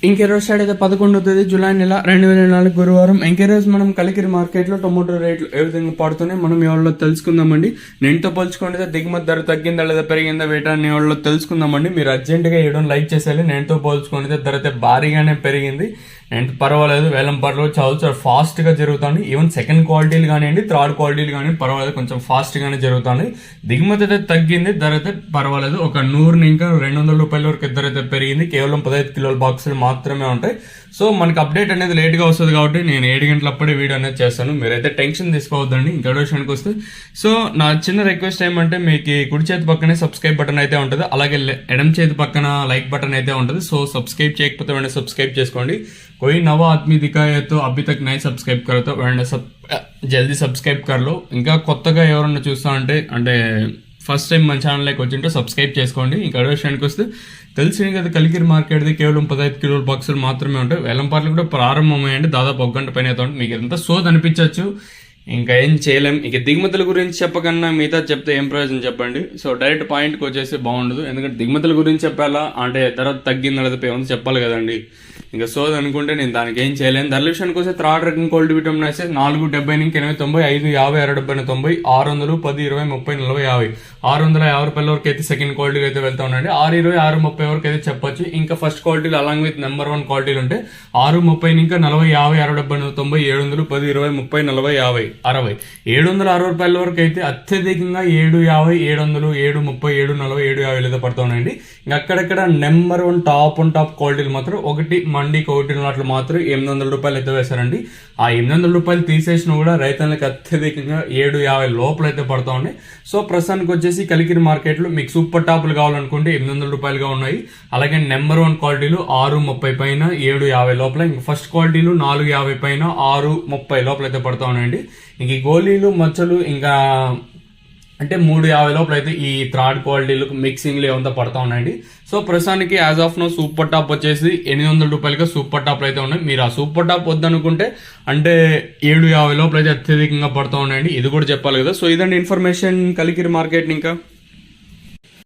ఇంకే రోజు స్టార్ట్ అయితే 11 జూలై నెల 2024 గురువారం. ఇంకే రోజు మనం కలికిరి మార్కెట్లో టొమాటో రేట్లు ఏ విధంగా పడుతున్నాయి మనం ఎవరిలో తెలుసుకుందామండి. నేనుతో పోల్చుకుంటే దిగుమతి ధర తగ్గిందా లేదా పెరిగిందా వేటాన్ని ఎవరిలో తెలుసుకుందామండి. మీరు అర్జెంటుగా వేయడం లైక్ చేసేయాలి. నేనుతో పోల్చుకుంటే ధర అయితే భారీగానే పెరిగింది. నేను పర్వాలేదు, వేలం పాటలు చాలా ఫాస్ట్గా జరుగుతుంది. ఈవెన్ సెకండ్ క్వాలిటీలు కానివ్వండి, థర్డ్ క్వాలిటీలు కానీ పర్వాలేదు, కొంచెం ఫాస్ట్గానే జరుగుతుంది. దిగుమతి అయితే తగ్గింది, ధర అయితే పర్వాలేదు. ఒక 100 ఇంకా 200 రూపాయల వరకు ధర అయితే పెరిగింది. కేవలం 15 కిలోల బాక్సులు మాత్రమే ఉంటాయి. సో మనకి అప్డేట్ అనేది లేట్గా వస్తుంది కాబట్టి నేను 7 గంటలప్పుడే వీడియో అనేది చేస్తాను. మీరైతే టెన్షన్ తీసుకోవద్దండి. ఇంకా విషయానికి వస్తే సో నా చిన్న రిక్వెస్ట్ ఏమంటే, మీకు కుడి చేతి పక్కనే సబ్స్క్రైబ్ బటన్ అయితే ఉంటుంది, అలాగే ఎడమ చేతి పక్కన లైక్ బటన్ అయితే ఉంటుంది. సో సబ్స్క్రైబ్ చేయకపోతే వెంటనే సబ్స్క్రైబ్ చేసుకోండి. कोई नवा आदमी दिखा है तो अभी तक नहीं सब्सक्राइब करो तो జల్దీ సబ్స్క్రైబ్ కర్లో. ఇంకా కొత్తగా ఎవరన్నా చూస్తా అంటే ఫస్ట్ టైం మన ఛానల్లోకి వచ్చింటే సబ్స్క్రైబ్ చేసుకోండి. ఇంకా విషయానికి వస్తే తెలిసింది కదా, కలికిరి మార్కెట్ది కేవలం 15 కిలోల బాక్సులు మాత్రమే ఉంటాయి. వేలంపాట్లు కూడా ప్రారంభమయ్యండి, దాదాపు 1 గంట పైన అయితే ఉంటుంది. మీకు ఎంత సోది అనిపించవచ్చు, ఇంకా ఏం చేయలేం. ఇక దిగుమతుల గురించి చెప్పకన్నా మిగతా చెప్తే ఏం ప్రయోజనం చెప్పండి. సో డైరెక్ట్ పాయింట్కి వచ్చేసి బాగుండదు, ఎందుకంటే దిగుమతుల గురించి చెప్పాలా అంటే ధర తగ్గిందా లేదా ఏమన్నా చెప్పాలి కదండి. ఇంకా సోది అనుకుంటే నేను దానికి ఏం చేయలేను. ధరల విషయానికి వస్తే థర్డ్ రకం క్వాలిటీ విటమిన్ అయితే 470 నుంచి 80 90 5 50 60 70 90 600 10 20 30 40 50 650 రూపాయల వరకు అయితే సెకండ్ క్వాలిటీకి అయితే వెళ్తా ఉండండి. 620 630 వరకు అయితే చెప్పొచ్చు. ఇంకా ఫస్ట్ క్వాలిటీలు అలాంగ్ విత్ నెంబర్ 1 క్వాలిటీలు ఉంటే 630 ఇంకా 40 50 60 70 90 700 10 20 30 40 50 60 760 రూపాయల వరకు అయితే అత్యధికంగా 750 700 730 740 750 అయితే పడుతూ ఉన్నాయండి. ఇంకా అక్కడక్కడ నెంబర్ 1 టాప్ క్వాలిటీలు మాత్రం ఒకటి మండికి 1 అట్లా మాత్రం 800 రూపాయలు అయితే వేశారండి. ఆ 800 రూపాయలు తీసేసినా కూడా రైతులకు అత్యధికంగా 750 లోపల అయితే పడుతూ ఉన్నాయి. సో ప్రస్తుతానికి వచ్చేసి కలికిరి మార్కెట్లో మీకు సూపర్ టాపులు కావాలనుకుంటే 800 రూపాయలుగా ఉన్నాయి. అలాగే నెంబర్ 1 క్వాలిటీలు 630 పైన 750 లోపల, ఇంకా ఫస్ట్ క్వాలిటీలు 450 పైన 630 లోపల అయితే పడుతూ ఉన్నాయండి. ఇంక ఈ గోళీలు మచ్చలు ఇంకా అంటే 350 లోపల అయితే ఈ థర్డ్ క్వాలిటీలు మిక్సింగ్లు ఏమంతా పడతా ఉన్నాయండి. సో ప్రస్తుతానికి as of now super top వచ్చేసి 800 రూపాయలుగా సూపర్ టాప్లు అయితే ఉన్నాయి. మీరు ఆ సూపర్ టాప్ వద్దనుకుంటే అంటే 750 లోపల అయితే అత్యధికంగా పడుతూ ఉన్నాయండి. ఇది కూడా చెప్పాలి కదా. సో ఇదండి ఇన్ఫర్మేషన్ కలికిరి మార్కెట్. ఇంకా